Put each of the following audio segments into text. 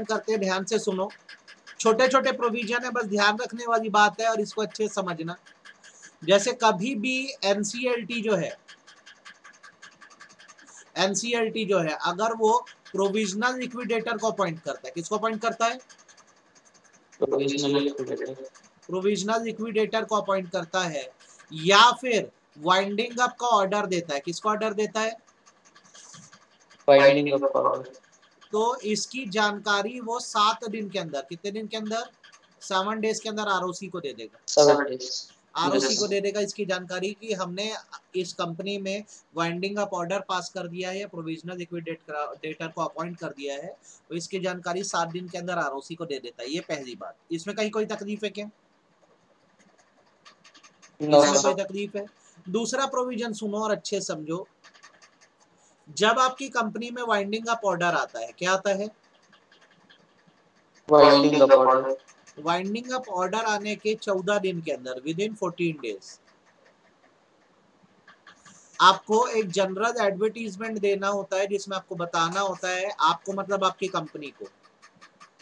करते हैं, ध्यान से सुनो, छोटे छोटे प्रोविजन है, बस ध्यान रखने वाली बात है और इसको अच्छे से समझना। जैसे कभी भी एनसीएलटी जो है, एनसीएलटी जो है अगर वो प्रोविजनल लिक्विडेटर को अपॉइंट करता है, किसको अपॉइंट करता है? प्रोविजनल लिक्विडेटर को अपॉइंट करता है, या फिर वाइंडिंग अप का ऑर्डर देता है। किसको ऑर्डर देता है? Winding up order. तो इसकी जानकारी वो 7 दिन के अंदर, कितने दिन के अंदर? 7 डेज के अंदर आरओसी को दे देगा। 7 डेज आरओसी को दे देगा इसकी जानकारी कि हमने इस कंपनी में वाइंडिंग अप ऑर्डर पास कर दिया है, प्रोविजनल लिक्विडेटर को अपॉइंट कर दिया है, तो इसकी जानकारी 7 दिन के अंदर आरओसी को दे देता है। ये पहली बात। इसमें कहीं कोई तकलीफ है क्या? इसमें कोई तकलीफ है? दूसरा प्रोविजन सुनो और अच्छे समझो। जब आपकी कंपनी में वाइंडिंग अप ऑर्डर आता है, क्या आता है? Winding up order. Winding up order आने के 14 दिन के अंदर, विद इन 14 डेज, आपको एक जनरल एडवर्टीजमेंट देना होता है, जिसमें आपको बताना होता है, आपको मतलब आपकी कंपनी को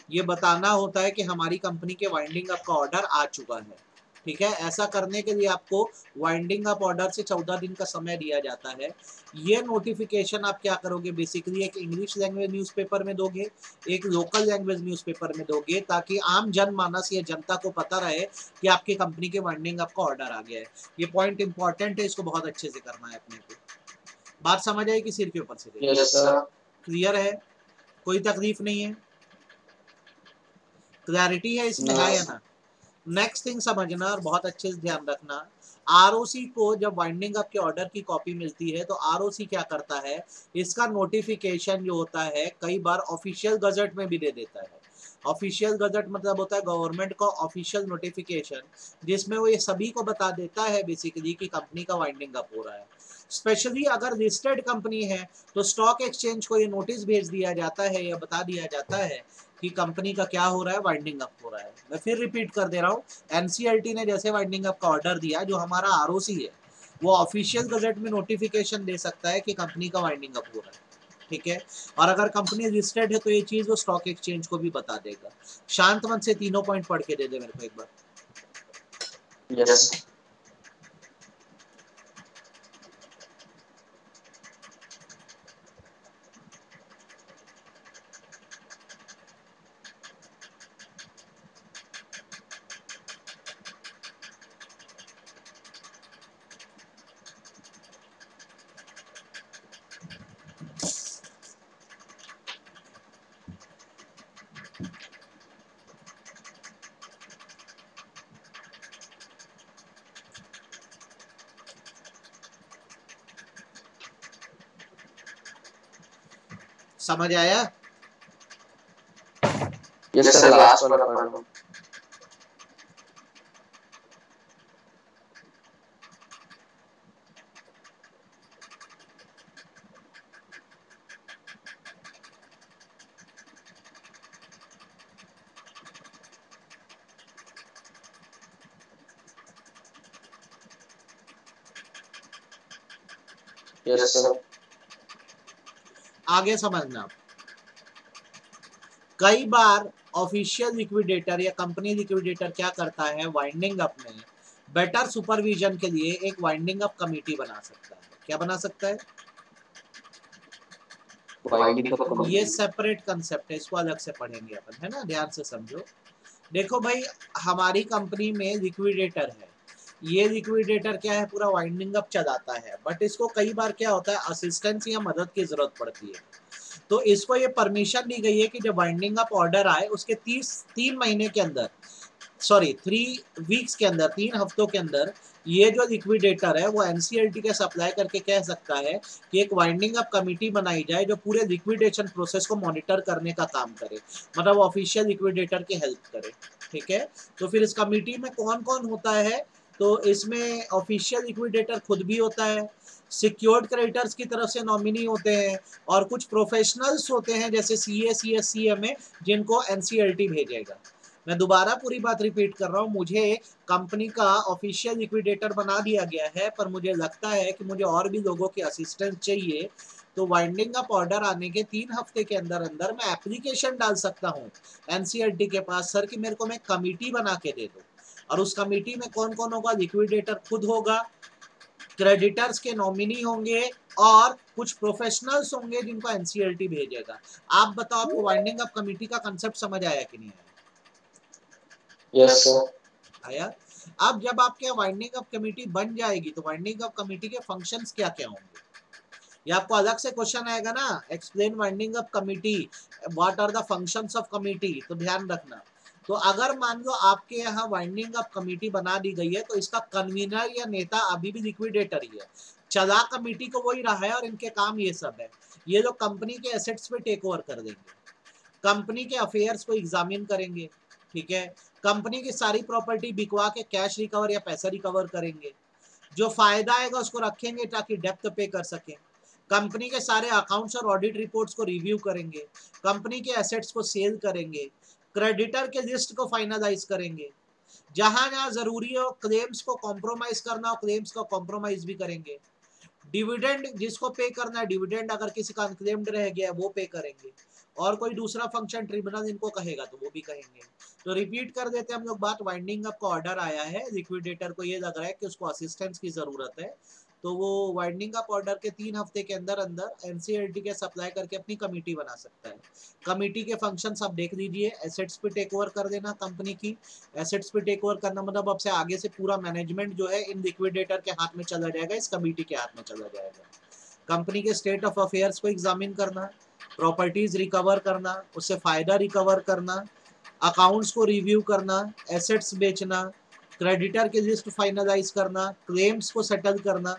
ये बताना होता है कि हमारी कंपनी के वाइंडिंग अप का ऑर्डर आ चुका है। ठीक है, ऐसा करने के लिए आपको वाइंडिंग अप ऑर्डर से 14 दिन का समय दिया जाता है। ये नोटिफिकेशन आप क्या करोगे? बेसिकली एक इंग्लिश लैंग्वेज न्यूज़पेपर में दोगे, एक लोकल लैंग्वेज न्यूज़पेपर में दोगे, ताकि आम जनमानस या जनता को पता रहे कि आपकी कंपनी के वाइंडिंग अप का ऑर्डर आ गया है। ये पॉइंट इंपॉर्टेंट है, इसको बहुत अच्छे से करना है अपने को। बात समझ आई कि सिर के ऊपर से? क्लियर है? कोई तकलीफ नहीं है? क्लैरिटी है इसमें? है या ना? नेक्स्ट थिंग समझना और बहुत अच्छे से ध्यान रखना, आरओसी को जब वाइंडिंग अप के ऑर्डर की कॉपी मिलती है तो आरओसी क्या करता है, इसका नोटिफिकेशन जो होता है कई बार ऑफिशियल गजट में भी दे देता है। ऑफिशियल गजट मतलब होता है गवर्नमेंट का ऑफिशियल नोटिफिकेशन, जिसमें वो ये सभी को बता देता है बेसिकली कि कंपनी का वाइंडिंग अप हो रहा है। स्पेशली अगर लिस्टेड कंपनी है तो स्टॉक एक्सचेंज को ये नोटिस भेज दिया जाता है या बता दिया जाता है कि कंपनी का क्या हो रहा है, वाइंडिंग अप हो रहा है। मैं फिर रिपीट कर दे रहा हूँ, एनसीएलटी ने जैसे वाइंडिंग अप का ऑर्डर दिया, जो हमारा आरओसी है वो ऑफिशियल गजट में नोटिफिकेशन दे सकता है कि कंपनी का वाइंडिंग अप हो रहा है। ठीक है, और अगर कंपनी लिस्टेड है तो ये चीज वो स्टॉक एक्सचेंज को भी बता देगा। शांत मन से तीनों पॉइंट पढ़ के दे दे मेरे को एक बार। यस। समझ आया? यस सर, लास्ट वाला पढ़ लो। Yes sir. आगे समझना, कई बार ऑफिशियल लिक्विडेटर या कंपनी लिक्विडेटर क्या करता है, वाइंडिंग अप में बेटर सुपरविजन के लिए एक वाइंडिंग अप कमेटी बना सकता है। क्या बना सकता है? ये सेपरेट कंसेप्ट है, इसको अलग से पढ़ेंगे अपन, है ना? ध्यान से समझो। देखो भाई, हमारी कंपनी में लिक्विडेटर है, ये लिक्विडेटर क्या है, पूरा वाइंडिंग अप चलाता है, बट इसको कई बार क्या होता है, असिस्टेंस या मदद की जरूरत पड़ती है। तो इसको ये परमिशन दी गई है कि जब वाइंडिंग अप ऑर्डर आए उसके 3 महीने के अंदर, सॉरी 3 वीक्स के अंदर, 3 हफ्तों के अंदर, ये जो लिक्विडेटर है वो एनसीएलटी के सप्लाई करके कह सकता है कि एक वाइंडिंग अप कमेटी बनाई जाए जो पूरे लिक्विडेशन प्रोसेस को मॉनिटर करने का काम करे, मतलब ऑफिशियल लिक्विडेटर की हेल्प करे। ठीक है, तो फिर इस कमेटी में कौन कौन होता है? तो इसमें ऑफिशियल लिक्विडेटर खुद भी होता है, सिक्योर्ड क्रेडिटर्स की तरफ से नॉमिनी होते हैं, और कुछ प्रोफेशनल्स होते हैं जैसे सीए, सीएस, सीएमए, जिनको एनसीएलटी भेजेगा। मैं दोबारा पूरी बात रिपीट कर रहा हूँ, मुझे कंपनी का ऑफिशियल लिक्विडेटर बना दिया गया है, पर मुझे लगता है कि मुझे और भी लोगों की असिस्टेंस चाहिए, तो वाइंडिंग अप ऑर्डर आने के 3 हफ्ते के अंदर अंदर मैं एप्लीकेशन डाल सकता हूँ एनसीएलटी के पास, सर कि मेरे को मैं कमिटी बना के दे दो, और उस कमिटी में कौन कौन होगा, लिक्विडेटर खुद होगा, क्रेडिटर्स के नॉमिनी होंगे और कुछ प्रोफेशनल्स होंगे जिनको एनसीएलटी भेजेगा। आप बताओ आपको वाइंडिंग अप कमिटी का कंसेप्ट समझ आया कि नहीं आया? Yes sir. आया। अब जब आपके वाइंडिंग अप कमिटी बन जाएगी तो वाइंडिंग अप कमिटी के फंक्शंस क्या क्या होंगे, ये आपको अलग से क्वेश्चन आएगा ना, explain winding up committee, what are the functions of committee, तो ध्यान रखना। तो अगर मान लो आपके यहाँ वाइंडिंग अप कमिटी बना दी गई है तो इसका कन्वीनर या नेता अभी भी लिक्विडेटर ही है, चला कमिटी को वही रहा है, और इनके काम ये सब है, ये लोग कंपनी के एसेट्स पे टेक ओवर कर देंगे, कंपनी के अफेयर्स को एग्जामिन करेंगे, ठीक है, कंपनी की सारी प्रॉपर्टी बिकवा के कैश रिकवर या पैसा रिकवर करेंगे, जो फायदा आएगा उसको रखेंगे ताकि डेप्थ पे कर सकें, कंपनी के सारे अकाउंट्स और ऑडिट रिपोर्ट्स को रिव्यू करेंगे, कंपनी के एसेट्स को सेल करेंगे, क्रेडिटर के लिस्ट को फाइनलाइज करेंगे, जहां जहां जरूरी हो क्लेम्स को कॉम्प्रोमाइज करना हो क्लेम्स को कॉम्प्रोमाइज भी करेंगे, डिविडेंड जिसको पे करना है, डिविडेंड अगर किसी का अनक्लेम्ड रह गया वो पे करेंगे, और कोई दूसरा फंक्शन ट्रिब्यूनल इनको कहेगा तो वो भी कहेंगे। तो रिपीट कर देते हैं हम लोग बात, वाइंडिंग अप का ऑर्डर आया है, लिक्विडेटर को ये लग रहा है कि उसको असिस्टेंस की जरूरत है, तो वो वाइंडिंग अप ऑर्डर के 3 हफ्ते के अंदर अंदर एनसीएलटी के सप्लाई करके अपनी कमेटी बना सकता है। कमेटी के फंक्शंस आप देख लीजिए, एसेट्स पे टेक ओवर कर देना कंपनी की, एसेट्स पे टेक ओवर करना मतलब अब से आगे से पूरा मैनेजमेंट जो है इन लिक्विडेटर के हाथ में चला जाएगा, इस कमेटी के हाथ में चला जाएगा, कंपनी के स्टेट ऑफ अफेयर्स को एग्जामिन करना, प्रॉपर्टीज रिकवर करना, उससे फायदा रिकवर करना, अकाउंट्स को रिव्यू करना, एसेट्स बेचना, क्रेडिटर की लिस्ट फाइनलाइज करना, क्लेम्स को सेटल करना,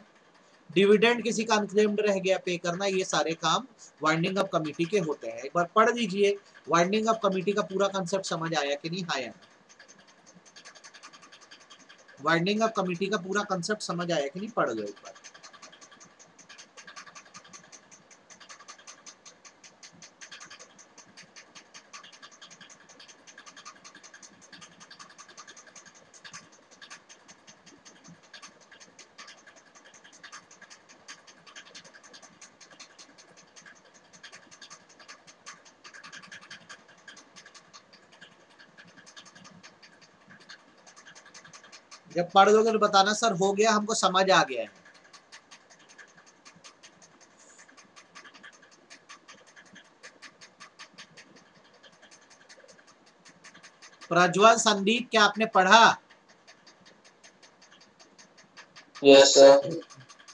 डिविडेंड किसी का अनक्लेम्ड रह गया पे करना, ये सारे काम वाइंडिंग अप कमेटी के होते हैं। एक बार पढ़ लीजिए, वाइंडिंग अप कमेटी का पूरा कंसेप्ट समझ आया कि नहीं आया? वाइंडिंग अप कमेटी का पूरा कंसेप्ट समझ आया कि नहीं, पढ़ लो एक बार। जब पढ़ लोगे तो बताना सर हो गया, हमको समझ आ गया है। प्रज्वल, संदीप, क्या आपने पढ़ा? Yes sir.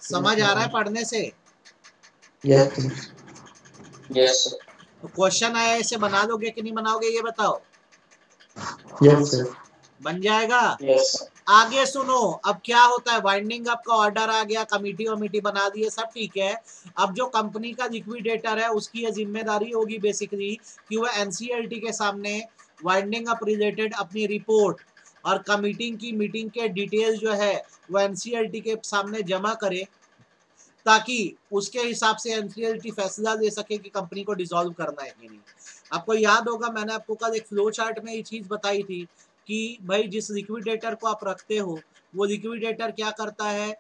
समझ आ रहा है पढ़ने से? Yes yes. तो क्वेश्चन आया इसे बना लोगे कि नहीं बनाओगे, ये बताओ। Yes sir. बन जाएगा? यस। आगे सुनो, अब क्या होता है, वाइंडिंग अप का ऑर्डर आ गया, कमेटी वमेटी बना दी है, सब ठीक है। अब जो कंपनी का लिक्विडेटर है उसकी ये जिम्मेदारी होगी बेसिकली कि वह एनसीएलटी के सामने वाइंडिंग अप रिलेटेड अपनी रिपोर्ट और कमेटी की मीटिंग के डिटेल जो है वो एनसीएलटी के सामने जमा करे, ताकि उसके हिसाब से एनसीएलटी फैसला ले सके कि कंपनी को डिसॉल्व करना है कि नहीं। आपको याद होगा मैंने आपको कल एक फ्लो चार्ट में ये चीज बताई थी कि भाई जिस लिक्विडेटर को आप रखते हो वो लिक्विडेटर क्या करता है,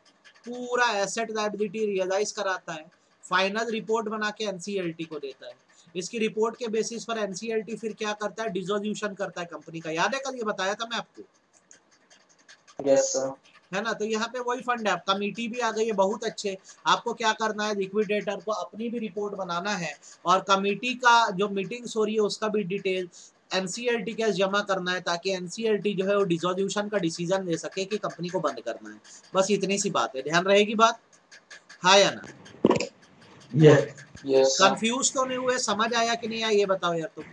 पूरा एसेट लायबिलिटी रियलाइज कराता है, फाइनल रिपोर्ट बना के एनसीएलटी को देता है, इसकी रिपोर्ट के बेसिस पर एनसीएलटी फिर क्या करता है, डिसोल्यूशन करता है कंपनी का। याद है कल ये बताया था मैं आपको? Yes sir. है ना? तो यहाँ पे वही फंड है, कमेटी भी आ गई है, बहुत अच्छे। आपको क्या करना है, लिक्विडेटर को अपनी भी रिपोर्ट बनाना है और कमेटी का जो मीटिंग्स हो रही है उसका भी डिटेल एनसीएलटी के जमा करना है, ताकि एनसीएलटी जो है वो डिसोल्यूशन का डिसीजन ले सके कि कंपनी को बंद करना है। बस इतनी सी बात है, ध्यान रहेगी बात, हाँ या ना? यस। कंफ्यूज तो नहीं हुए? समझ आया कि नहीं आया ये बताओ यार तुम।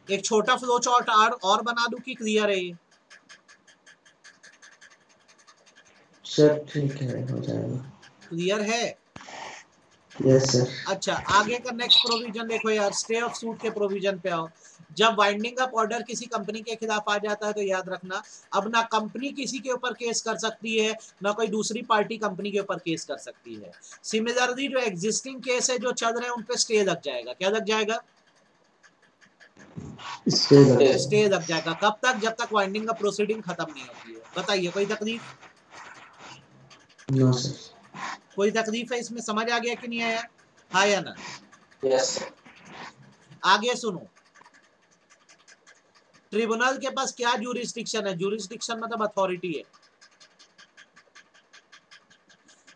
एक छोटा फ्लो चार्ट और बना दूं कि क्लियर है ये? सर ठीक है, हो जाएगा। क्लियर है? Yes sir. अच्छा, आगे का नेक्स्ट प्रोविजन देखो यार, स्टे ऑफ सूट के प्रोविजन पे आओ। जब वाइंडिंग अप ऑर्डर किसी कंपनी के खिलाफ आ जाता है तो याद रखना, अब ना कंपनी किसी के ऊपर केस कर सकती है ना कोई दूसरी पार्टी कंपनी के ऊपर केस कर सकती है। सिमिलरली जो एग्जिस्टिंग केस है जो चल रहे हैं उन पे स्टे लग जाएगा। क्या लग जाएगा? स्टे लग जाएगा। कब तक? जब तक वाइंडिंग अप प्रोसीडिंग खत्म नहीं होती है। बताइए कोई तकलीफ? No sir. कोई तकलीफ है इसमें? समझ आ गया कि नहीं आया? हाँ या ना? यस। आगे सुनो, ट्रिब्यूनल के पास क्या ज्यूरिसडिक्शन है? ज्यूरिसडिक्शन मतलब अथॉरिटी है।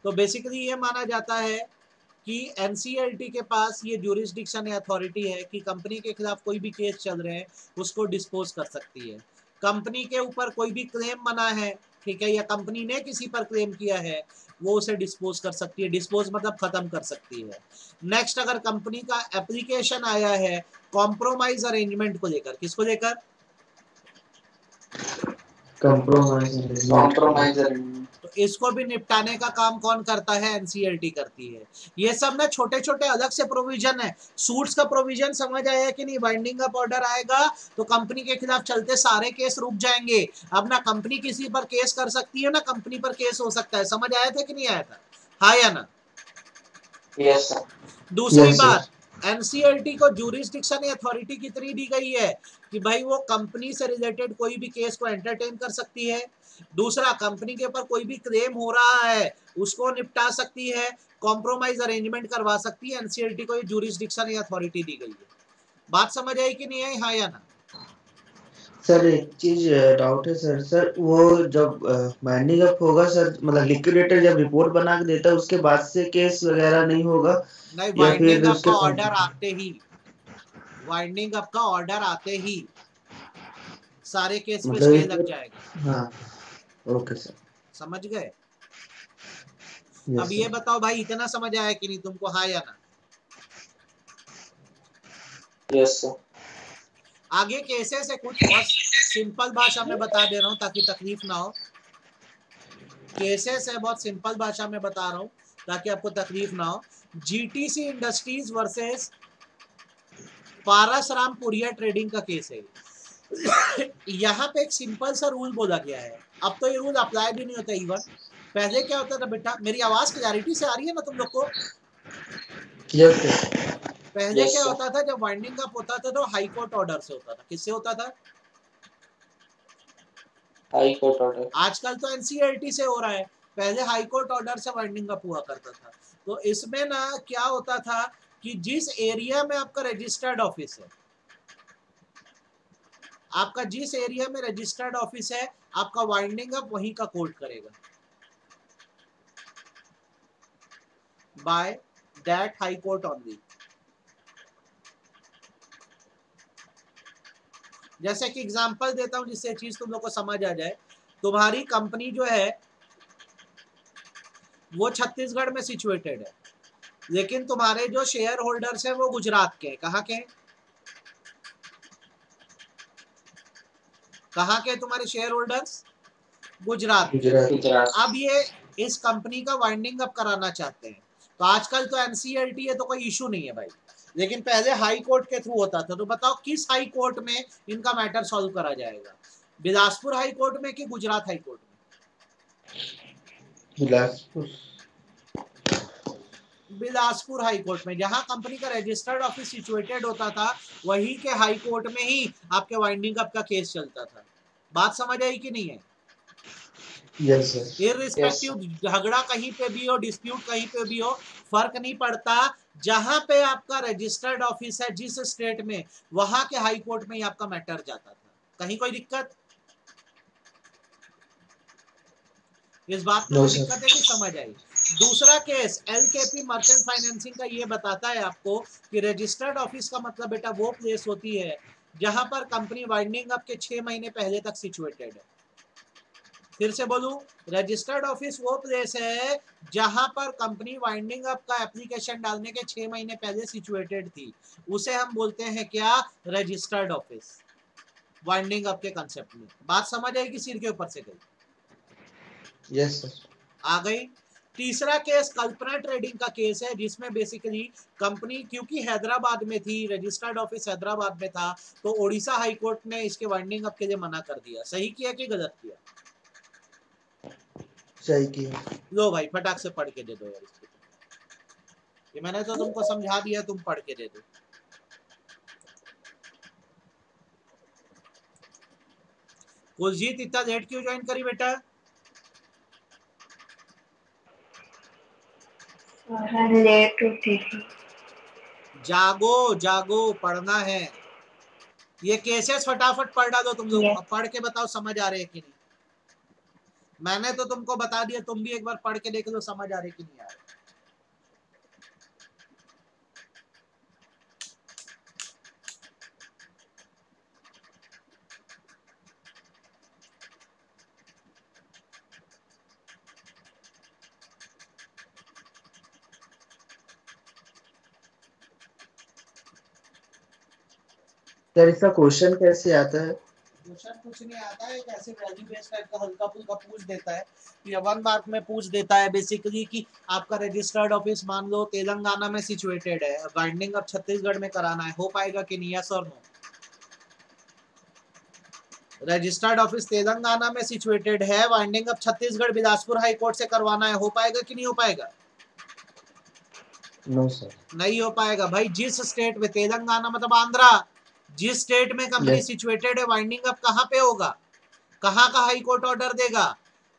तो बेसिकली ये माना जाता है कि एनसीएलटी के पास ये ज्यूरिसडिक्शन या अथॉरिटी है कि कंपनी के खिलाफ कोई भी केस चल रहे हैं उसको डिस्पोज कर सकती है। कंपनी के ऊपर कोई भी क्लेम बना है, ठीक है, या कंपनी ने किसी पर क्लेम किया है, वो उसे डिस्पोज कर सकती है। डिस्पोज मतलब खत्म कर सकती है। नेक्स्ट, अगर कंपनी का एप्लीकेशन आया है कॉम्प्रोमाइज अरेंजमेंट को लेकर, किसको लेकर? कॉम्प्रोमाइज। तो इसको भी निपटाने का काम कौन करता है? एनसीएलटी करती है। ये सब ना छोटे छोटे अलग से प्रोविजन है। सूट्स का प्रोविजन समझ आया कि नहीं? बाइंडिंग अप ऑर्डर आएगा तो कंपनी के खिलाफ चलते सारे केस रुक जाएंगे। अब ना कंपनी किसी पर केस कर सकती है ना कंपनी पर केस हो सकता है। समझ आया था कि नहीं आया था? हाँ या ना? यस। दूसरी बात, एनसीएलटी को ज्यूरिसडिक्शन या अथॉरिटी कितनी दी गई है कि भाई वो कंपनी से रिलेटेड कोई भी केस को एंटरटेन कर सकती है। दूसरा, कंपनी के ऊपर कोई भी क्लेम हो रहा है उसको निपटा सकती है, कॉम्प्रोमाइज अरेंजमेंट करवा सकती है। एनसीएलटी को ये ज्यूरिसडिक्शन या अथॉरिटी दी गई है। बात समझ आई कि नहीं आई? हाँ या ना? सर एक चीज डाउट है सर। सर वो जब बाइंडिंग अप होगा सर, मतलब लिक्विडेटर जब रिपोर्ट बना के देता है उसके बाद से केस वगैरह नहीं होगा? नहीं, या वाइंडिंग फिर अप का उसके ऑर्डर आते ही, वाइंडिंग अप का ऑर्डर आते ही सारे केस पे स्टे लग मतलब जाएगा। हाँ, ओके सर। समझ गए? अब यस ये सर। बताओ भाई, इतना समझ आया कि नहीं तुमको? हाँ या ना? Yes sir. आगे केसेस है कुछ, बहुत सिंपल भाषा में बता दे रहा हूं ताकि तकलीफ ना हो। केसेस है, बहुत सिंपल भाषा में बता रहा हूं ताकि आपको तकलीफ ना हो। जीटीसी इंडस्ट्रीज वर्सेस पारसराम पुरिया ट्रेडिंग का केस है। यहाँ पे एक सिंपल सा रूल बोला गया है। अब तो ये रूल अप्लाई भी नहीं होता इवन। पहले क्या होता था बेटा? मेरी आवाज क्लैरिटी से आ रही है ना तुम लोग को? Yes sir. पहले क्या होता था जब वाइंडिंग अप होता था तो हाई कोर्ट ऑर्डर से होता था। किससे होता था? High court order. आजकल तो एनसीएलटी से हो रहा है। पहले हाई कोर्ट ऑर्डर से वाइंडिंग अप हुआ करता था। तो इसमें ना क्या होता था कि जिस एरिया में आपका रजिस्टर्ड ऑफिस है, आपका जिस एरिया में रजिस्टर्ड ऑफिस है, आपका वाइंडिंग अप वहीं का कोर्ट करेगा by that high court only. जैसे कि एग्जांपल देता हूं जिससे चीज तुम लोग को समझ आ जाए। तुम्हारी कंपनी जो है वो छत्तीसगढ़ में सिचुएटेड है, लेकिन तुम्हारे जो शेयर होल्डर्स हैं वो गुजरात के हैं। कहाँ के हैं? कहाँ के तुम्हारे शेयर होल्डर्स? गुजरात के। अब ये इस कंपनी का वाइंडिंग अप कराना चाहते हैं। तो आजकल तो एनसीएलटी है तो कोई इशू नहीं है भाई, लेकिन पहले हाई कोर्ट के थ्रू होता था। तो बताओ किस हाई कोर्ट में इनका मैटर सॉल्व करा जाएगा? बिलासपुर हाई कोर्ट में कि गुजरात हाई कोर्ट में? बिलासपुर। बिलासपुर हाई कोर्ट में, जहां कंपनी का रजिस्टर्ड ऑफिस सिचुएटेड होता था वही के हाई कोर्ट में ही आपके वाइंडिंग अप का केस चलता था। बात समझ आई कि नहीं है? Yes sir. इररिस्पेक्टिव झगड़ा कहीं पे भी हो, डिस्प्यूट कहीं पे भी हो, फर्क नहीं पड़ता। जहां पे आपका रजिस्टर्ड ऑफिस है जिस स्टेट में, वहां के हाई कोर्ट में ही आपका मैटर जाता था। कहीं कोई दिक्कत? इस बात में कोई दिक्कत है कि समझ आई? दूसरा केस एलकेपी मर्चेंट फाइनेंसिंग का ये बताता है आपको कि रजिस्टर्ड ऑफिस का मतलब बेटा वो प्लेस होती है जहां पर कंपनी वाइंडिंग अप के 6 महीने पहले तक सिचुएटेड है। फिर से बोलूं, रजिस्टर्ड ऑफिस वो प्लेस है जहां पर कंपनी वाइंडिंग अप का एप्लीकेशन डालने के 6 महीने पहले सिचुएटेड थी। उसे हम बोलते हैं क्या? Registered office. वाइंडिंग अप के कंसेप्ट में बात समझ आएगी? सिर के ऊपर से गई? Yes sir. आ गई? तीसरा केस कल्पना ट्रेडिंग का केस है जिसमें बेसिकली कंपनी क्योंकि हैदराबाद में थी, रजिस्टर्ड ऑफिस हैदराबाद में था, तो ओडिशा हाई कोर्ट ने इसके वाइंडिंग अप के लिए मना कर दिया। सही किया कि गलत किया? सही किया। लो भाई फटाक से पढ़ के दे दो यार इसको। ये मैंने तो तुमको समझा दिया, तुम पढ़ के दे दो। कुलजीत इतना लेट क्यों ज्वाइन करी बेटा? लेट उठी थी। जागो जागो, पढ़ना है। ये केसेस फटाफट पढ़ डालो तुम लोग, अब पढ़ के बताओ समझ आ रहे है कि नहीं। मैंने तो तुमको बता दिया, तुम भी एक बार पढ़ के देख लो समझ आ रहे कि नहीं आ रहे। सर इसका क्वेश्चन कैसे आता है? क्वेश्चन कुछ नहीं आता है, एक ऐसे वैल्यू बेस्ड टाइप का हल्का फुल्का पूछ देता है, या 1 मार्क में पूछ देता है बेसिकली कि आपका रजिस्टर्ड ऑफिस मान लो तेलंगाना में सिचुएटेड है, बाइंडिंग अब छत्तीसगढ़ में कराना है, हो पाएगा कि नहीं, यस और नो। रजिस्टर्ड ऑफिस तेलंगाना में सिचुएटेड है, बाइंडिंग अब छत्तीसगढ़ बिलासपुर हाई कोर्ट से करवाना है, हो पाएगा कि नहीं हो पाएगा? No sir. नहीं हो पाएगा भाई। जिस स्टेट में, तेलंगाना मतलब आंध्रा, जिस स्टेट में कंपनी सिचुएटेड है, वाइंडिंग अप कहाँ पे होगा, कहाँ का हाई कोर्ट ऑर्डर देगा,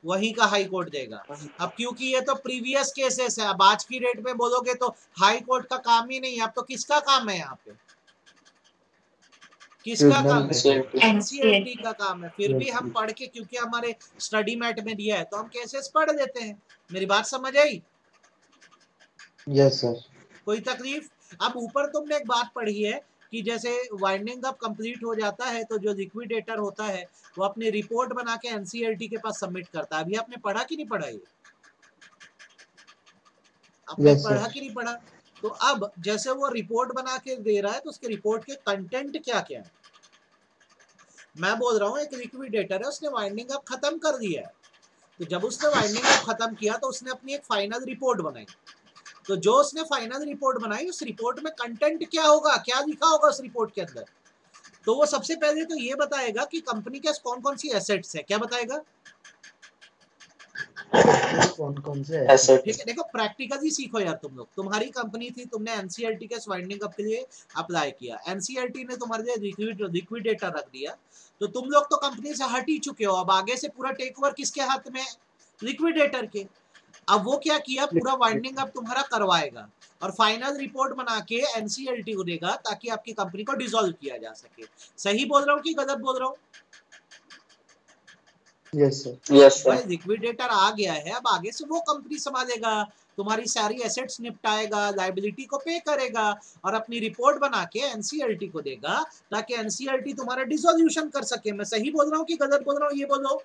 वहीं का हाई कोर्ट देगा। अब क्योंकि ये तो प्रीवियस केसेस है, अब आज की डेट में बोलोगे तो हाई कोर्ट का काम ही नहीं है, अब तो किसका काम है यहाँ पे, किसका काम है? एनसीईआरटी का काम है। फिर भी हम पढ़ के, क्योंकि हमारे स्टडी मैट में दिया है तो हम केसेस पढ़ लेते हैं। मेरी बात समझ आई? Yes sir. कोई तकलीफ? अब ऊपर तुमने एक बात पढ़ी है कि जैसे वाइंडिंग अप कंप्लीट हो जाता है तो जो लिक्विडेटर होता है वो अपनी रिपोर्ट बना के एनसीईआरटी के पास सबमिट करता है। अभी आपने पढ़ा कि नहीं पढ़ा? ये आपने पढ़ा कि नहीं पढ़ा? तो अब जैसे वो रिपोर्ट बना के दे रहा है तो उसके रिपोर्ट के कंटेंट क्या क्या है। मैं बोल रहा हूँ एक लिक्विडेटर है, उसने वाइंडिंग अप खत्म कर दिया है, तो जब उसने वाइंडिंग अप खत्म किया तो उसने अपनी एक फाइनल रिपोर्ट बनाई। तो जो उसने फाइनल रिपोर्ट बनाई, उस रिपोर्ट में कंटेंट क्या होगा, क्या लिखा होगा उस रिपोर्ट के अंदर? तो वो सबसे पहले तो ये बताएगा कि कंपनी के कौन कौन सी एसेट्स है। क्या बताएगा? कौन कौन से एसेट? ठीक है, देखो प्रैक्टिकली सीखो यार तुम लोग। तुम्हारी कंपनी थी, तुमने एनसीईआरटी के वाइंडिंग अप के लिए अप्लाई किया, एनसीईआरटी ने तुम्हारे लिए लिक्विडेटर रख दिया, तो तुम लोग तो कंपनी से हट ही चुके हो। अब आगे से पूरा टेक ओवर किसके हाथ में? लिक्विडेटर के। अब वो क्या किया, पूरा वाइंडिंग अप तुम्हारा करवाएगा और फाइनल रिपोर्ट बना के एनसीईआरटी को देगा ताकि आपकी कंपनी को डिसॉल्व किया जा सके। सही बोल रहा हूँ कि गलत बोल रहा हूँ? Yes sir. यस भाई, लिक्विडेटर आ गया है, अब आगे से वो कंपनी संभालेगा, तुम्हारी सारी एसेट्स निपटाएगा, लायबिलिटी को पे करेगा और अपनी रिपोर्ट बना के एनसीईआरटी को देगा ताकि एनसीईआरटी तुम्हारा डिसोल्यूशन कर सके। मैं सही बोल रहा हूँ कि गलत बोल रहा हूँ, ये बोलो।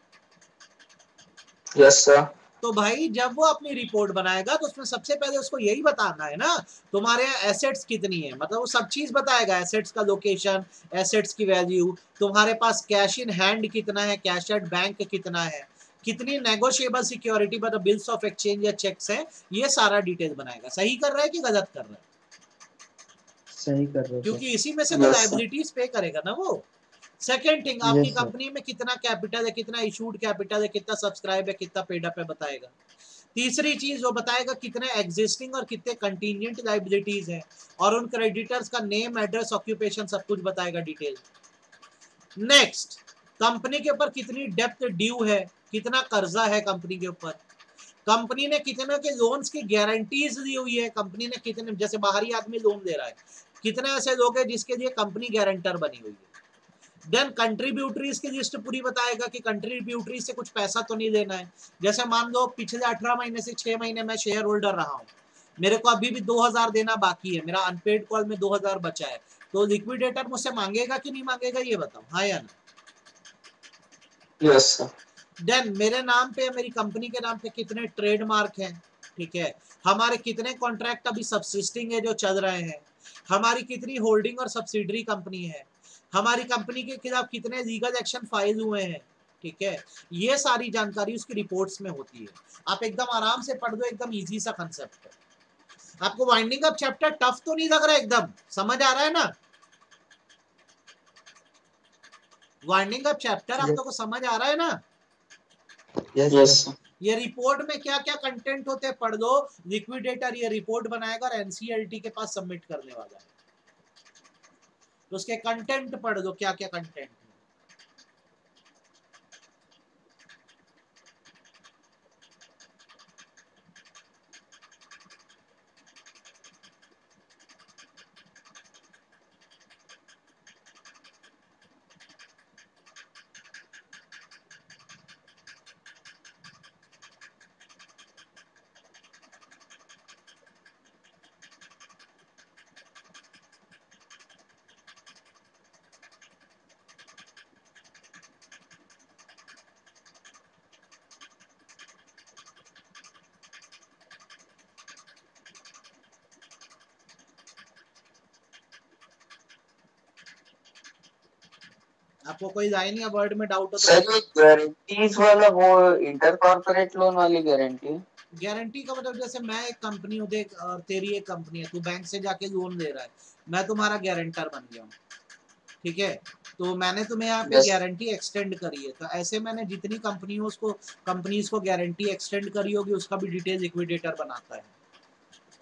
Yes sir. तो भाई जब वो अपनी रिपोर्ट बनाएगा तो उसमें सबसे पहले उसको यही बताना है ना, तुम्हारे एसेट्स कितनी है, मतलब वो सब चीज बताएगा, एसेट्स का लोकेशन, एसेट्स की वैल्यू, तुम्हारे पास कैश इन हैंड कितना है, कैश एट बैंक कितना है, कितनी नेगोशिएबल सिक्योरिटी मतलब बिल्स ऑफ एक्सचेंज या चेक्स है, ये सारा डिटेल बनाएगा। सही कर रहा है कि गलत कर रहा है? सही कर रहे हो, क्योंकि इसी में से तो लायबिलिटीज पे करेगा ना वो। सेकेंड थिंग, आपकी कंपनी में कितना कैपिटल है, कितना इशूड कैपिटल है, कितना सब्सक्राइब है, कितना पेड अप है, बताएगा। तीसरी चीज वो बताएगा कितने एग्जिस्टिंग और कितने कंटीजेंट लायबिलिटीज हैं, और उन क्रेडिटर्स का नेम, एड्रेस, ऑक्यूपेशन सब कुछ बताएगा डिटेल। नेक्स्ट, कंपनी के ऊपर कितनी डेप्थ ड्यू है, कितना कर्जा है कंपनी के ऊपर, कंपनी ने कितने के लोन्स की गारंटीज दी हुई है, कंपनी ने कितने, जैसे बाहरी आदमी लोन दे रहा है, कितने ऐसे लोग हैं जिसके लिए कंपनी गारंटर बनी हुई है। देन कंट्रीब्यूटरीज की लिस्ट पूरी बताएगा कि कंट्रीब्यूटरीज से कुछ पैसा तो नहीं लेना है। जैसे मान लो पिछले 18 महीने से 6 महीने मैं शेयर होल्डर रहा हूँ, मेरे को अभी भी 2000 देना बाकी है, मेरा अनपेड कॉल में 2000 बचा है, तो लिक्विडेटर मुझसे मांगेगा कि नहीं मांगेगा, ये बताओ, हाँ या ना? Yes sir. देन मेरे नाम पे, मेरी कंपनी के नाम पे कितने ट्रेडमार्क हैं, ठीक है, हमारे कितने कॉन्ट्रैक्ट अभी सबसिस्टिंग है जो चल रहे हैं, हमारी कितनी होल्डिंग और सब्सिडरी कंपनी है, हमारी कंपनी के खिलाफ कितने लीगल एक्शन फाइल हुए हैं, ठीक है, ये सारी जानकारी उसकी रिपोर्ट्स में होती है। आप एकदम आराम से पढ़ दो, एकदम इजी सा कंसेप्ट है। आपको वाइंडिंग अप चैप्टर टफ तो नहीं लग रहा है? एकदम समझ आ रहा है ना? वाइंडिंग अप चैप्टर आप लोगों को समझ आ रहा है ना? यस। ये रिपोर्ट में क्या क्या कंटेंट होते हैं पढ़ लो। लिक्विडेटर ये रिपोर्ट बनाएगा और एनसीईआरटी के पास सबमिट करने वाला है, तो उसके कंटेंट पढ़ लो, क्या क्या कंटेंट। आपको कोई लाइन या वर्ड में डाउट हो तो सर ये गारंटीज वाला वो इंटर कॉर्पोरेट लोन वाली गारंटी है? गारंटी का मतलब जैसे मैं एक कंपनी हूँ देख, और तेरी एक कंपनी है, तू बैंक से जाके लोन ले रहा है, मैं तुम्हारा गारंटर बन गया हूँ, ठीक है, तो मैंने तुम्हें यहाँ पे यस गारंटी एक्सटेंड करी है, तो ऐसे मैंने जितनी कंपनी हो उसको कंपनीज को गारंटी एक्सटेंड करी होगी उसका भी डिटेल लिक्विडेटर बनाता है,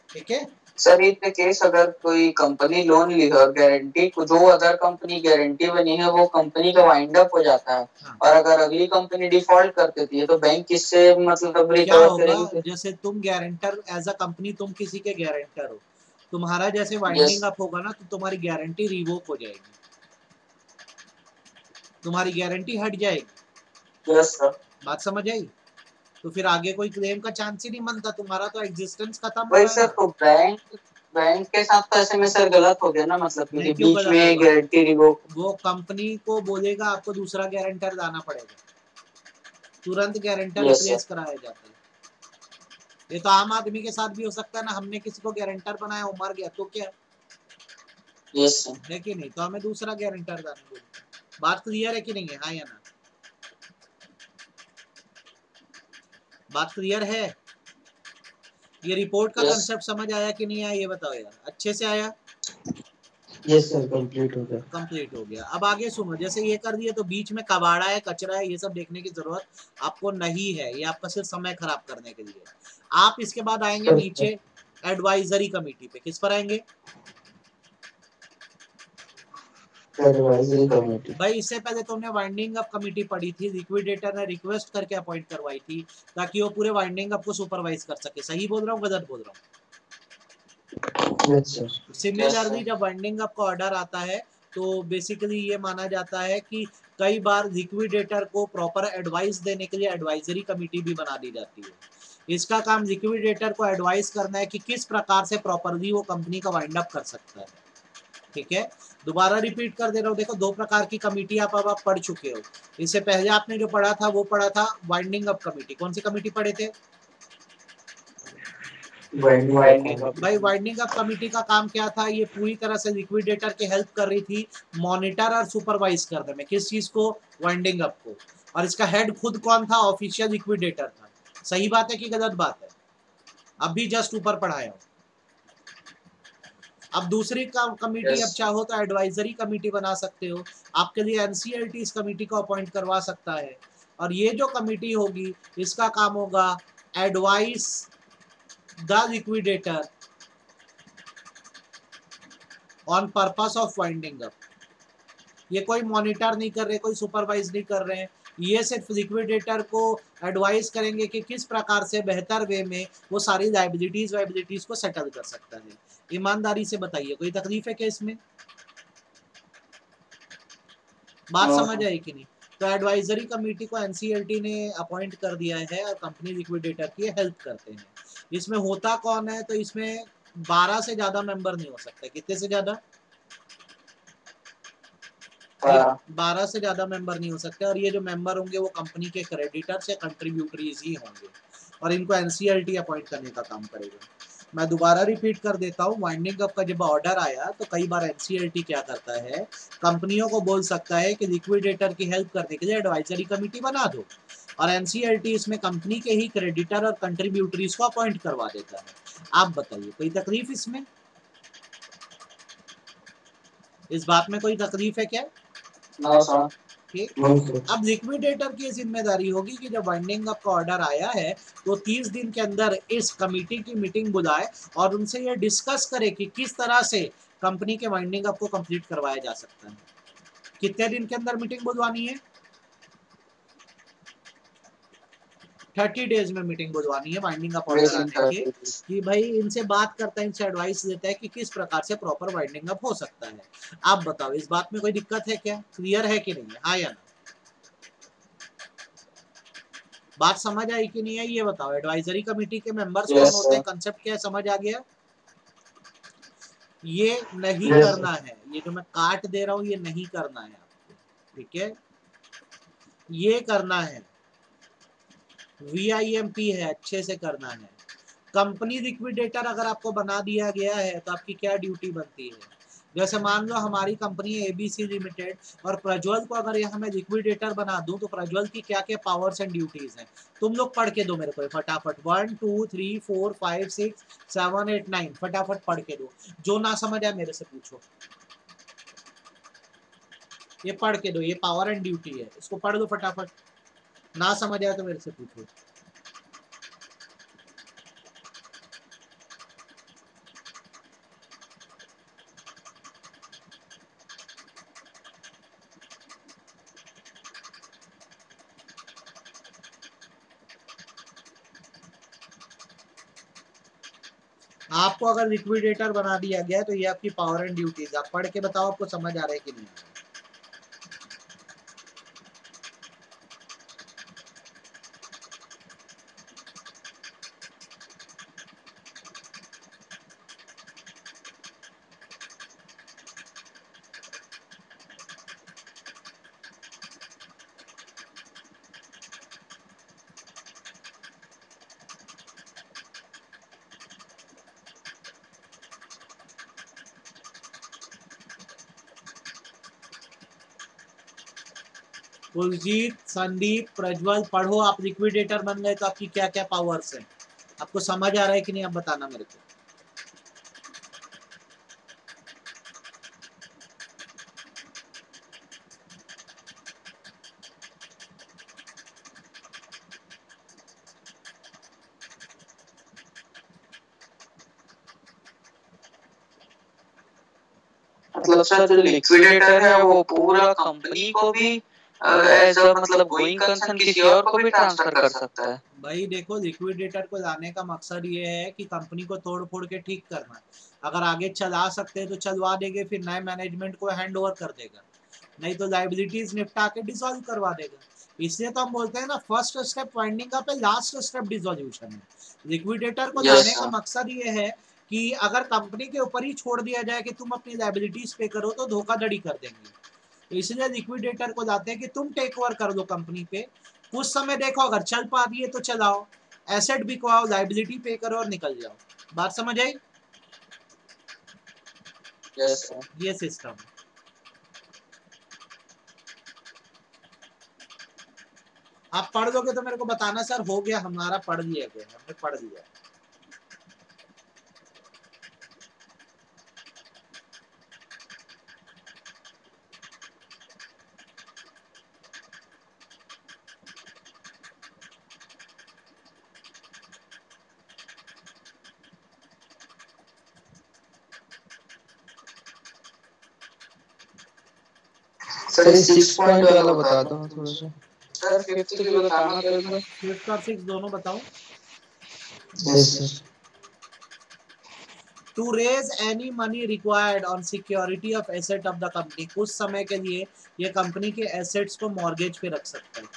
ठीक है। सर इन केस अगर कोई कंपनी लोन ली और गारंटी को जो अदर कंपनी गारंटी बनी है वो कंपनी का वाइंड अप हो जाता है, हाँ। और अगर अगली कंपनी डिफॉल्ट कर देती है तो बैंक किससे मतलब क्या रिकवर होगा, करेगी? जैसे तुम गारंटर एज अ कंपनी तुम किसी के गारंटर हो, तुम्हारा जैसे यस वाइंडिंग अप होगा ना तो तुम्हारी गारंटी रिवोक हो जाएगी, तुम्हारी गारंटी हट जाएगी। Yes sir. बात समझ आई? तो फिर आगे कोई क्लेम का चांस ही नहीं बनता, तुम्हारा तो एग्जिस्टेंस खत्म हो वही रहा है सर, ना। तो बैंक के साथ तो ऐसे में सर गलत हो गया ना, मतलब नहीं, क्योंकि क्यों बीच गलत में होगा, गारंटी रिवोक। वो कंपनी को बोलेगा आपको दूसरा गारंटर लाना पड़ेगा, तुरंत गारंटर यस सर। रिप्लेस कराया जाता है। ये तो आम आदमी के साथ भी हो सकता है ना, हमने किसी को गारंटर बनाया वो मर गया तो क्या यस सर। है कि नहीं, तो हमें दूसरा गारंटर लाना बोलते हैं। बात क्लियर है कि नहीं है, हाँ या ना? बात क्लियर है? ये रिपोर्ट का यस कंसेप्ट समझ आया कि नहीं आया ये बताओ यार, अच्छे से आया? यस सर, कंप्लीट हो गया। कंप्लीट हो गया। अब आगे सुनो, जैसे ये कर दिए तो बीच में कबाड़ा है, कचरा है, ये सब देखने की जरूरत आपको नहीं है, ये आपका सिर्फ समय खराब करने के लिए। आप इसके बाद आएंगे नीचे एडवाइजरी कमेटी पे, किस पर आएंगे एडवाइजरी कमेटी। भाई? इससे पहले तुमने वाइंडिंग अप कमेटी पढ़ी थी, लिक्विडेटर ने रिक्वेस्ट करके अपॉइंट करवाई थी ताकि वो पूरे वाइंडिंग अप को सुपरवाइज कर सके। सही बोल रहा हूँ गलत बोल रहा हूँ? Yes sir. सिमिलरली जब वाइंडिंग अप का ऑर्डर आता है तो बेसिकली ये माना जाता है कि कई बार लिक्विडेटर को प्रॉपर एडवाइस देने के लिए एडवाइजरी कमेटी भी बना दी जाती है। इसका काम लिक्विडेटर को एडवाइस करना है कि किस प्रकार से प्रॉपरली वो कंपनी का वाइंड अप कर सकता है, ठीक है। दोबारा रिपीट कर दे रहा हूँ, देखो दो प्रकार की कमेटी आप पढ़ चुके हो। इससे पहले आपने जो पढ़ा था वो पढ़ा था वाइंडिंग अप कमेटी। कौन सी कमेटी पढ़े थे भाई? वाइंडिंग अप कमेटी का काम क्या था? ये पूरी तरह से लिक्विडेटर की हेल्प कर रही थी मॉनिटर और सुपरवाइज करने में, किस चीज को? वाइंडिंग अप को। और इसका हेड खुद कौन था? ऑफिशियल लिक्विडेटर था। सही बात है कि गलत बात है? अभी जस्ट ऊपर पढ़ाया हूं। अब दूसरी कमेटी अब चाहो तो एडवाइजरी कमेटी बना सकते हो, आपके लिए एनसीएलटी इस कमेटी को अपॉइंट करवा सकता है। और ये जो कमेटी होगी इसका काम होगा advice the liquidator on purpose of winding up. ये कोई मॉनिटर नहीं कर रहे, कोई सुपरवाइज नहीं कर रहे हैं, ये सिर्फ लिक्विडेटर को एडवाइस करेंगे कि किस प्रकार से बेहतर वे में वो सारी लाइबिलिटीज को सेटल कर सकता है। ईमानदारी से बताइए, कोई तकलीफ है क्या इसमें? बात समझ आई कि नहीं? तो एडवाइजरी कमेटी को एनसीएलटी ने अपॉइंट कर दिया है और कंपनी लिक्विडेटर की हेल्प करते हैं। इसमें होता कौन है? तो इसमें 12 से ज्यादा मेंबर नहीं हो सकते। कितने से ज्यादा? 12 से ज्यादा मेंबर नहीं हो सकते। और ये जो मेंबर होंगे वो कंपनी के क्रेडिटर्स या कंट्रीब्यूटरीज ही होंगे, और इनको एनसीएलटी अपॉइंट करने का काम करेगा। मैं दोबारा रिपीट कर देता हूँ, वाइंडिंग अप का जब ऑर्डर आया तो कई बार एनसीएलटी क्या करता है, कंपनियों को बोल सकता है कि लिक्विडेटर की हेल्प करने के लिए एडवाइजरी कमेटी बना दो, और एनसीएलटी इसमें कंपनी के ही क्रेडिटर और कंट्रीब्यूटरीज को अपॉइंट करवा देता है। आप बताइए, कोई तकलीफ इसमें? इस बात में कोई तकलीफ है क्या? ठीक। अब लिक्विडेटर की जिम्मेदारी होगी कि जब वाइंडिंग अप का ऑर्डर आया है तो 30 दिन के अंदर इस कमेटी की मीटिंग बुलाए और उनसे ये डिस्कस करे कि किस तरह से कंपनी के वाइंडिंग अप को कंप्लीट करवाया जा सकता है। कितने दिन के अंदर मीटिंग बुलवानी है? 30 डेज में मीटिंग बुलवानी है वाइंडिंग अप ऑर्डर आने के, कि भाई इनसे बात करता है, इनसे एडवाइस लेता है कि किस प्रकार से प्रॉपर वाइंडिंग अप हो सकता है। आप बताओ, इस बात में कोई दिक्कत है क्या? क्लियर है कि नहीं है, हाँ या ना? बात समझ आई कि नहीं आई ये बताओ। एडवाइजरी कमेटी के मेंबर्स कौन होते हैं, कंसेप्ट क्या है, समझ आ गया? ये नहीं करना है, ये जो मैं काट दे रहा हूं ये नहीं करना है आपको, ठीक है? ये करना है, VIMP है, अच्छे से करना है। कंपनी लिक्विडेटर अगर आपको बना दिया गया है तो आपकी क्या ड्यूटी बनती है? जैसे मान लो हमारी कंपनी है ABC लिमिटेड और प्रज्वल को अगर यहाँ मैं लिक्विडेटर बना दूं तो प्रज्वल की क्या क्या पावर्स एंड ड्यूटीज हैं, तुम लोग पढ़ के दो मेरे को फटाफट। 1 2 3 4 5 6 7 8 9 फटाफट पढ़ के दो। जो ना समझ आए मेरे से पूछो। ये पढ़ के दो, ये पावर एंड ड्यूटी है, इसको पढ़ दो फटाफट। ना समझ आए तो मेरे से पूछो। आपको अगर लिक्विडेटर बना दिया गया तो ये आपकी पावर एंड ड्यूटीज, आप पढ़ के बताओ आपको समझ आ रहा है कि नहीं। कुलजीत, संदीप, प्रज्वल पढ़ो। आप लिक्विडेटर बन गए तो आपकी क्या क्या पावर्स हैं, आपको समझ आ रहा है कि नहीं, आप बताना मेरे को। मतलब सर जो लिक्विडेटर है वो पूरा कंपनी को भी एज अ मतलब गोइंग कंसर्न किसी और को भी ट्रांसफर कर सकता है। भाई देखो, लिक्विडेटर को लाने का मकसद ये है कि कंपनी को तोड़ फोड़ के ठीक करना। अगर आगे चला सकते हैं तो चलवा देंगे, फिर नए मैनेजमेंट को हैंड ओवर कर देगा, नहीं तो लाइबिलिटीज निपटा के डिसॉल्व करवा देगा। इसलिए तो हम बोलते हैं ना, फर्स्ट स्टेप वाइंडिंग अप है, लास्ट स्टेप डिसोल्यूशन है। लिक्विडेटर को लाने का मकसद ये है कि अगर कंपनी के ऊपर ही छोड़ दिया जाए कि तुम अपनी लाइबिलिटीज पे करो तो धोखाधड़ी कर देंगे। तो इसलिए लिक्विडेटर को लाते हैं कि तुम टेक ओवर कर दो कंपनी पे, कुछ समय देखो, अगर चल पा रही है तो चलाओ, एसेट बिकवाओ, लाइबिलिटी पे करो और निकल जाओ। बात समझ आई? यस ये सिस्टम। आप पढ़ दोगे तो मेरे को बताना सर हो गया, हमारा पढ़ लिया गया, हमने पढ़ लिया। सर 6 पॉइंट वाला बता दो थोड़ा सा। सर 5th के लिए बताना पड़ेगा। 5th और 6th दोनों बताओ। Yes sir. To raise any money required on security of asset of the company, कुछ समय के लिए ये कंपनी के एसेट्स को मॉर्गेज पे रख सकता है,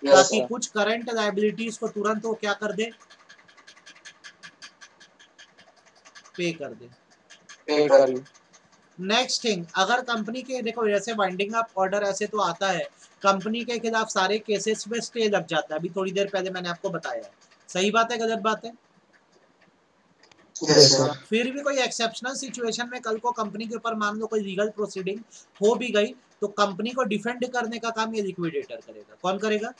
ताकि कुछ करंट लायबिलिटीज को तुरंत वो क्या कर दे, पे कर दे। नेक्स्ट थिंग, अगर कंपनी के देखो जैसे वाइंडिंग अप ऑर्डर ऐसे तो आता है, कंपनी के खिलाफ सारे केसेस में स्टे लग जाता है, अभी थोड़ी देर पहले मैंने आपको बताया। सही बात है गलत बात है? Yes sir. फिर भी कोई एक्सेप्शनल सिचुएशन में कल को कंपनी के ऊपर मान लो कोई लीगल प्रोसीडिंग हो भी गई तो कंपनी को डिफेंड करने का काम ये लिक्विडेटर करेगा। कौन करेगा?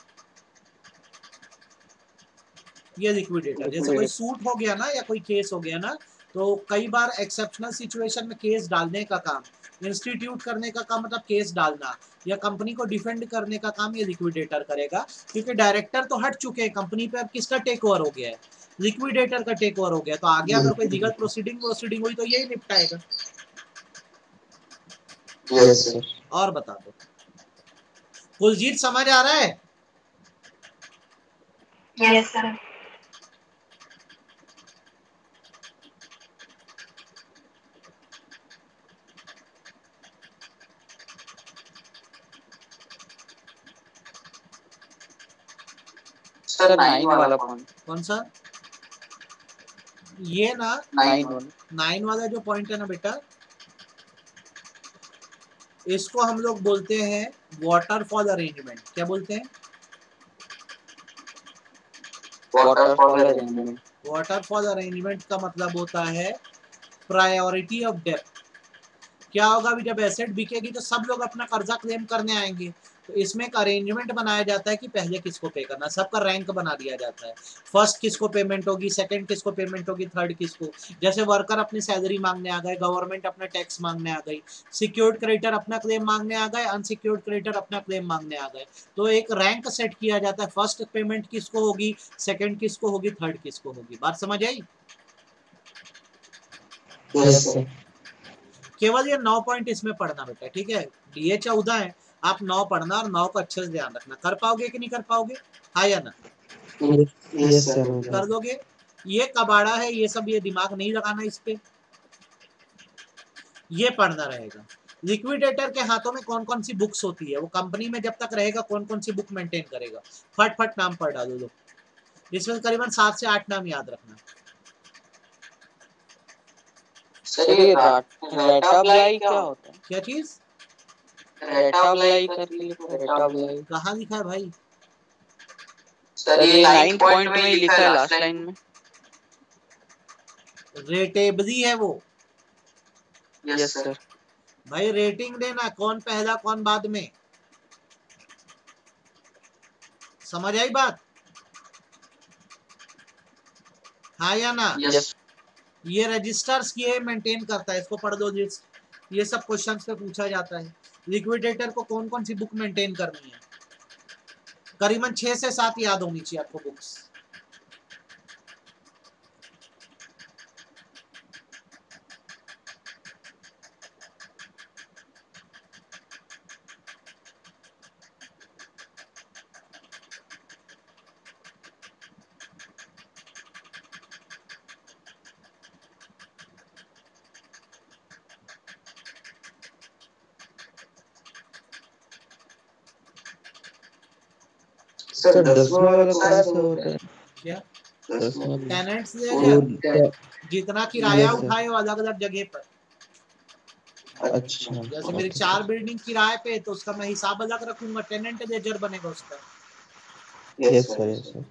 ये लिक्विडेटर। जैसे कोई सूट हो गया ना या कोई केस हो गया ना, तो कई बार एक्सेप्शनल सिचुएशन में केस डालने का काम, इंस्टीट्यूट करने का काम, मतलब केस डालना या कंपनी को डिफेंड करने का काम ये लिक्विडेटर करेगा, क्योंकि डायरेक्टर तो हट चुके हैं कंपनी पे, अब किसका टेक ओवर हो गया है, लिक्विडेटर का टेक ओवर हो गया। तो आगे अगर कोई लीगल प्रोसीडिंग हुई तो यही निपटाएगा। Yes sir. और बता दो कुलजीत, समझ आ रहा है? Yes sir. सर 9 वाला पॉइंट। कौन सा? ये ना 9 वाला जो पॉइंट है ना बेटा, इसको हम लोग बोलते हैं वाटरफॉल अरेंजमेंट। क्या बोलते हैं? Waterfall arrangement. वाटरफॉल अरेंजमेंट का मतलब होता है प्रायोरिटी ऑफ डेप्थ। क्या होगा अभी जब एसेट बिकेगी तो सब लोग अपना कर्जा क्लेम करने आएंगे, तो इसमें एक अरेंजमेंट बनाया जाता है कि पहले किसको पे करना, सबका रैंक बना दिया जाता है, फर्स्ट किसको पेमेंट होगी, सेकंड किसको पेमेंट होगी, थर्ड किसको। जैसे वर्कर अपनी सैलरी मांगने आ गए, गवर्नमेंट अपना टैक्स मांगने आ गई, सिक्योर्ड क्रेडिटर अपना क्लेम मांगने आ गए, अनसिक्योर्ड क्रेडिटर अपना क्लेम मांगने आ गए। तो एक रैंक सेट किया जाता है, फर्स्ट पेमेंट किसको होगी, सेकेंड किसको होगी, थर्ड किसको होगी। बात समझ आई? Yes sir. केवल ये 9 पॉइंट इसमें पढ़ना बेटा, ठीक है। ये 14 है, आप 9 पढ़ना और 9 को अच्छे से ध्यान रखना। कर पाओगे कि नहीं कर पाओगे, हाँ या ना? Yes sir. कर दोगे? ये कबाड़ा है, ये सब ये दिमाग नहीं लगाना इस पे, ये पढ़ना रहेगा। लिक्विडेटर के हाथों में कौन कौन सी बुक्स होती है, वो कंपनी में जब तक रहेगा कौन कौन सी बुक मेंटेन करेगा, फट फट नाम पढ़ डालो दो। इसमें करीबन 7 से 8 नाम याद रखना। सर ये रेटाब्लाई क्या होता है? क्या चीज? रेटाब्लाई करके लिखा है, रेटाब्लाई। कहाँ लिखा है भाई? सर ये 9th पॉइंट में ही लिखा है, लास्ट लाइन में। रेटेबली है वो। Yes sir. भाई रेटिंग देना, कौन पहला कौन बाद में, समझ आई बात, हाँ या ना? यस। ये रजिस्टर्स ये मेंटेन करता है, इसको पढ़ दो लिस्ट, ये सब क्वेश्चंस पे पूछा जाता है। लिक्विडेटर को कौन कौन सी बुक मेंटेन करनी है, करीबन 6 से 7 याद होनी चाहिए आपको बुक्स। सर 10वां वाला कौन सा होता है? क्या? 10वां टेनेंट्स वो जितना किराया Yes, sir. उठाए वो अलग अलग जगह पर। अच्छा जैसे मेरी 4 बिल्डिंग किराए पे, तो उसका मैं हिसाब अलग रखूंगा, टेनेंट लेजर बनेगा उसका। Yes sir, yes sir.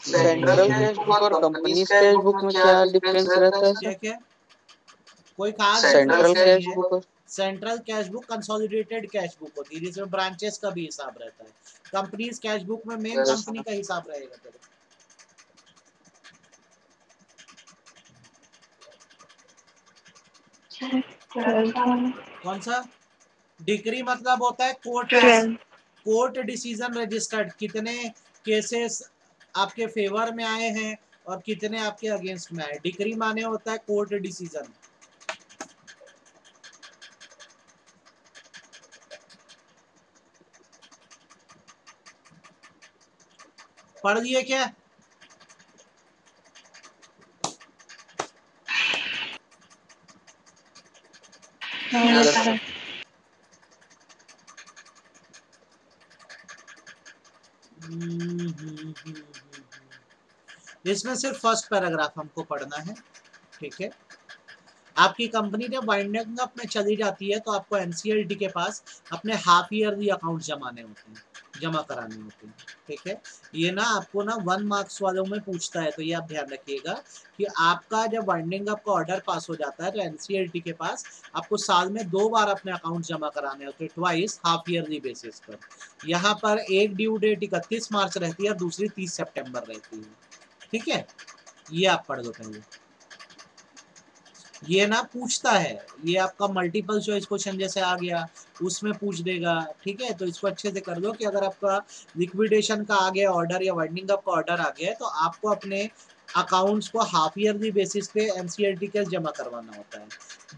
Central cash book और कंपनीज कैश बुक में क्या डिफरेंस रहता है क्या सर? क्या? कोई खास सेंट्रल डिफरेंस कैश नहीं बुक है। और central cash book consolidated cash book होती है, जिसमें ब्रांचेस का भी हिसाब रहता है। कंपनीज कैश बुक में मेन कंपनी का हिसाब रहेगा तेरे। कौन सा? डिक्री मतलब होता है कोर्ट डिसीजन रजिस्टर्ड, कितने केसेस आपके फेवर में आए हैं और कितने आपके अगेंस्ट में आए। डिक्री माने होता है कोर्ट डिसीजन। पढ़ लिए क्या? इसमें सिर्फ फर्स्ट पैराग्राफ हमको पढ़ना है, ठीक है। आपकी कंपनी जब वाइंडिंग अप में चली जाती है तो आपको एनसीएलटी के पास अपने हाफ ईयरली अकाउंट जमा कराने होते हैं, ठीक है। ये ना आपको ना 1 मार्क्स वालों में पूछता है, तो ये आप ध्यान रखिएगा कि आपका जब वाइंडिंग अप का ऑर्डर पास हो जाता है तो एनसीएलटी के पास आपको साल में 2 बार अपने अकाउंट जमा कराने होते हैं, ट्वाइस हाफ ईयरली बेसिस पर। यहाँ पर एक ड्यू डेट 31 मार्च रहती है और दूसरी 30 सितंबर रहती है, ठीक है। ये आप पढ़ लो पहले। ये ना पूछता है, ये आपका मल्टीपल चॉइस क्वेश्चन जैसे आ गया उसमें पूछ देगा, ठीक है। तो इसको अच्छे से कर दो कि अगर आपका लिक्विडेशन का आ गया ऑर्डर या वाइंडिंग अप का ऑर्डर आ गया है तो आपको अपने अकाउंट्स को हाफ ईयरली बेसिस पे एनसीएलटी के जमा करवाना होता है।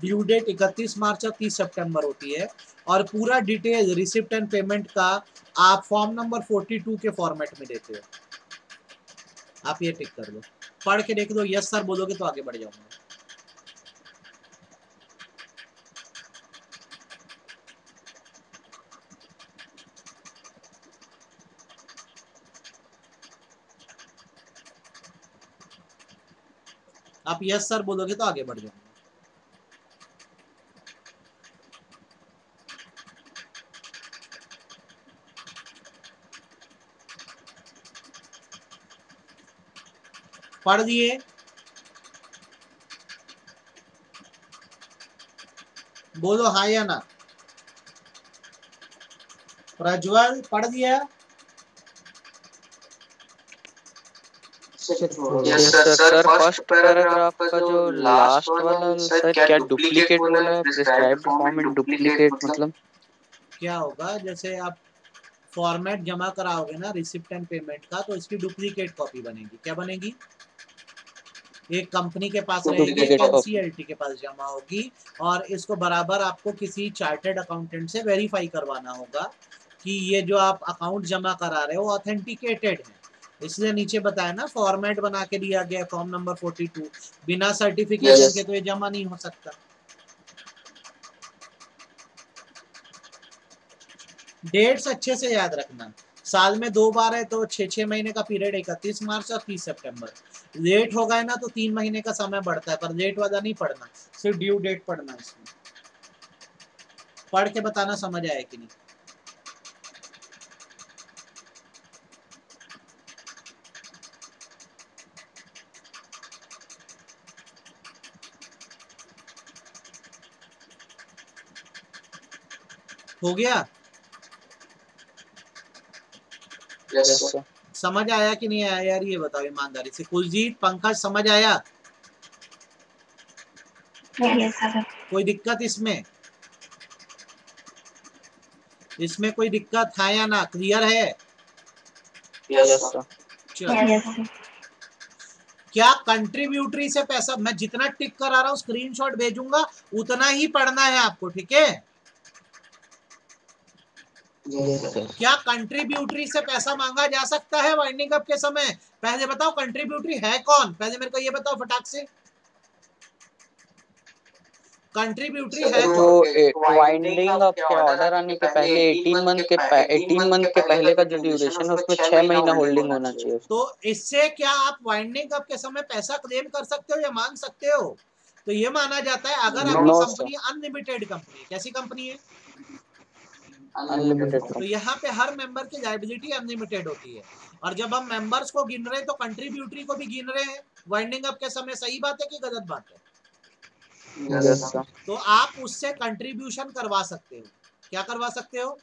ड्यू डेट 31 मार्च और 30 सितंबर होती है और पूरा डिटेल रिसिप्ट एंड पेमेंट का आप फॉर्म नंबर 42 के फॉर्मेट में देते हो। आप ये टिक कर दो, पढ़ के देख लो, यस सर बोलोगे तो आगे बढ़ जाऊंगा। आप यस सर बोलोगे तो आगे बढ़ जाऊंगा। पढ़ दिए? बोलो हाँ या ना। प्रज्वल पढ़ दिया? Yes sir. Sir first paragraph का जो लास्ट वाला सर क्या डुप्लीकेट बोला है? प्रिस्क्राइब्ड फॉर्म इन डुप्लीकेट मतलब क्या होगा, जैसे आप फॉर्मेट जमा कराओगे ना रिसिप्ट एंड पेमेंट का, तो इसकी डुप्लीकेट कॉपी बनेगी। क्या बनेगी? एक कंपनी के पास रहेगी, एक एनसीएलटी के पास जमा होगी, और इसको बराबर आपको किसी चार्टर्ड अकाउंटेंट से वेरीफाई करवाना होगा कि ये जो आप अकाउंट जमा करा रहे हो ऑथेंटिकेटेड है। इसलिए नीचे बताया ना, फॉर्मेट बना के दिया गया फॉर्म नंबर 42। बिना सर्टिफिकेशन के तो ये जमा नहीं हो सकता। डेट्स अच्छे से याद रखना, साल में 2 बार है तो 6-6 महीने का पीरियड, 31 मार्च और 30 सितंबर। लेट हो गए ना तो 3 महीने का समय बढ़ता है, पर लेट वाला नहीं पढ़ना, सिर्फ ड्यू डेट पढ़ना। इसमें पढ़ के बताना समझ आया कि नहीं। हो गया? यस समझ आया कि नहीं आया यार, ये बताओ ईमानदारी से। कुलजीत, पंकज, समझ आया? कोई दिक्कत इसमें? इसमें कोई दिक्कत है या ना? क्लियर है? यस चलो, क्या कंट्रीब्यूटरी से पैसा, मैं जितना टिक करा रहा हूँ स्क्रीनशॉट भेजूंगा, उतना ही पढ़ना है आपको, ठीक है? क्या कंट्रीब्यूटरी से पैसा मांगा जा सकता है वाइंडिंग अप के समय? पहले बताओ कंट्रीब्यूटरी है कौन, पहले मेरे को ये बताओ फटाक से। कंट्रीब्यूटरी है तो वाइंडिंग अप के ऑर्डर आने के पहले 18 मंथ के पहले का जो ड्यूरेशन है उसमें 6 महीना होल्डिंग होना चाहिए। तो इससे क्या आप वाइंडिंग अप के समय पैसा क्लेम कर सकते हो या मांग सकते हो? तो ये माना जाता है अगर आपकी कंपनी अनलिमिटेड कंपनी, कैसी कंपनी है? अनलिमिटेड। तो यहाँ पे हर मेंबर की लायबिलिटी अनलिमिटेड होती है, और जब हम मेंबर्स को गिन रहे हैं तो कंट्रीब्यूटरी को भी गिन रहे हैं वाइंडिंग अप के समय। सही बात है कि गलत बात है? तो आप उससे कंट्रीब्यूशन करवा सकते हो। क्या करवा सकते हो?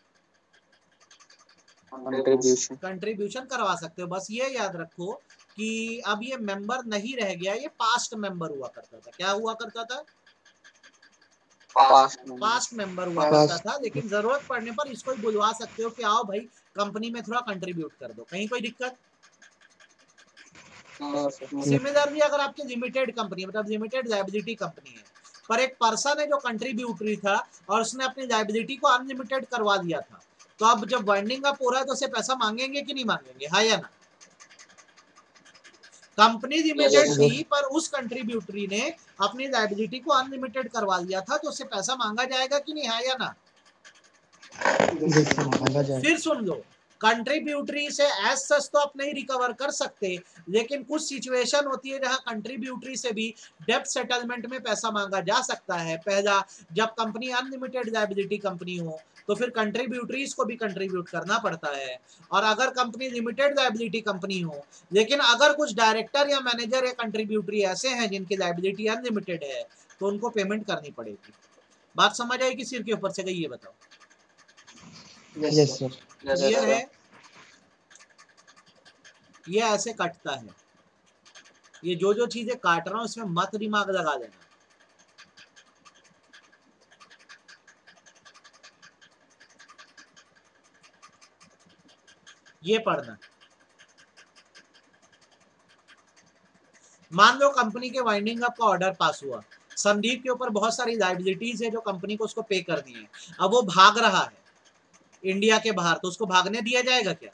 कंट्रीब्यूशन करवा सकते हो। बस ये याद रखो कि अब ये मेंबर नहीं रह गया, ये पास्ट मेंबर हुआ करता था। क्या हुआ करता था? पास्ट मेंबर हुआ करता था, लेकिन जरूरत पड़ने पर इसको ही बुलवा सकते हो कि आओ भाई कंपनी में थोड़ा कंट्रीब्यूट कर दो। कहीं कोई दिक्कत? सिमिलरली अगर आपकी लिमिटेड कंपनी, मतलब लिमिटेड लायबिलिटी कंपनी है, पर एक पर्सन है जो कंट्रीब्यूटरी था और उसने अपनी लायबिलिटी को अनलिमिटेड करवा दिया था, तो अब जब वाइंडिंग अप हो रहा है तो उसे पैसा मांगेंगे कि नहीं मांगेंगे? हाँ या ना? कंपनी लिमिटेड थी पर उस कंट्रीब्यूटरी ने अपनी लायबिलिटी को अनलिमिटेड करवा दिया था, तो उससे पैसा मांगा जाएगा कि नहीं? हाँ या ना? फिर सुन लो, कंट्रीब्यूटरी से एज सच तो आप नहीं रिकवर कर सकते, लेकिन कुछ सिचुएशन होती है जहां कंट्रीब्यूटरी से भी डेब्ट सेटलमेंट में पैसा मांगा जा सकता है। पहला, जब कंपनी अनलिमिटेड लायबिलिटी कंपनी हो तो फिर कंट्रीब्यूटरीज को भी कंट्रीब्यूट करना पड़ता है, और अगर कंपनी लिमिटेड लायबिलिटी कंपनी हो लेकिन अगर कुछ डायरेक्टर या मैनेजर या कंट्रीब्यूटरी ऐसे हैं जिनकी लायबिलिटी अनलिमिटेड है तो उनको पेमेंट करनी पड़ेगी। बात समझ आई कि सिर के ऊपर से गई? ये बताओ। Yes sir. क्लियर है? ये ऐसे कटता है। ये जो चीजें काट रहा हूं इसमें मत दिमाग लगा लेना। ये पढ़ना। मान लो कंपनी के वाइंडिंग अप का ऑर्डर पास हुआ, संदीप के ऊपर बहुत सारी लायबिलिटीज है जो कंपनी को उसको पे करनी है। अब वो भाग रहा है इंडिया के बाहर, तो उसको भागने दिया जाएगा क्या?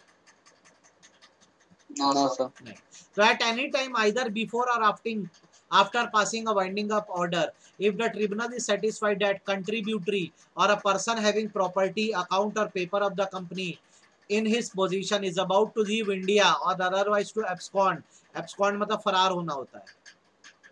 No sir. नहीं। तो at any time either before or after passing a winding up order, if the tribunal is satisfied that contributory or a person having property, account or paper of the company in his possession is about to leave India or otherwise to abscond, abscond मतलब फरार होना होता है,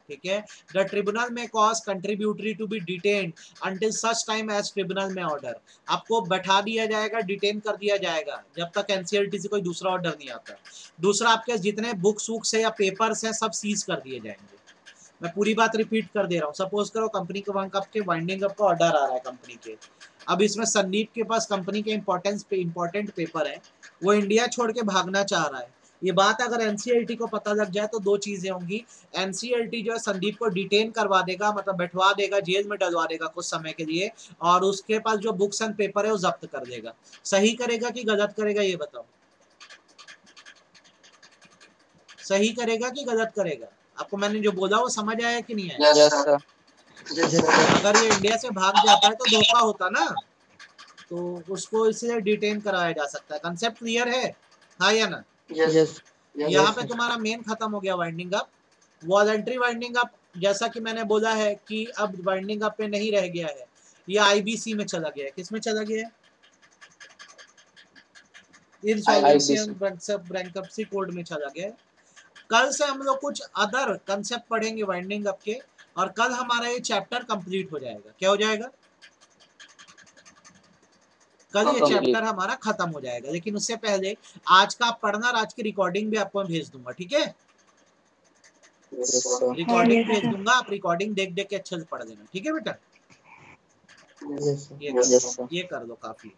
ठीक है? The tribunal may cause contributory to be detained until such time as tribunal may order. आपको बैठा दिया जाएगा, डिटेन कर दिया जाएगा जब तक एनसीएलटी से कोई दूसरा ऑर्डर नहीं आता। दूसरा, आपके जितने बुक्स वुक्स है या पेपर्स हैं सब सीज कर दिए जाएंगे। मैं पूरी बात रिपीट कर दे रहा हूँ। सपोज करो कंपनी के वहां के वाइंडिंग अप का ऑर्डर आ रहा है कंपनी के, अब इसमें संदीप के पास कंपनी के इंपॉर्टेंट पेपर है, वो इंडिया छोड़ के भागना चाह रहा है। ये बात अगर एनसीएलटी को पता लग जाए तो दो चीजें होंगी, एनसीएलटी जो है संदीप को डिटेन करवा देगा, मतलब बैठवा देगा, जेल में डलवा देगा कुछ समय के लिए, और उसके पास जो बुक्स एंड पेपर है वो जब्त कर देगा। सही करेगा कि गलत करेगा ये बताओ, सही करेगा कि गलत करेगा? आपको मैंने जो बोला वो समझ आया कि नहीं आया? Yes sir. अगर ये इंडिया से भाग जाता है तो धोखा होता ना, तो उसको इसलिए डिटेन कराया जा सकता है। कंसेप्ट क्लियर है, हाँ या ना? यस। यहाँ पे तुम्हारा मेन खत्म हो गया winding up. Voluntary winding up जैसा कि मैंने बोला है कि अब वाइंडिंग अप पे नहीं रह गया है, ये आईबीसी में चला गया है। किस में चला गया है? इंसॉल्वेंसी एंड बैंक्रप्सी कोड में चला गया है। कल से हम लोग कुछ अदर कंसेप्ट पढ़ेंगे वाइंडिंग अप के, और कल हमारा ये चैप्टर कंप्लीट हो जाएगा। क्या हो जाएगा? कल ये चैप्टर हमारा खत्म हो जाएगा। लेकिन उससे पहले आज का आप पढ़ना, और आज की रिकॉर्डिंग भी आपको भेज दूंगा, ठीक है? रिकॉर्डिंग भेज दूंगा, आप रिकॉर्डिंग देख देख के अच्छे से पढ़ देना, ठीक है बेटा? ये कर दो काफी।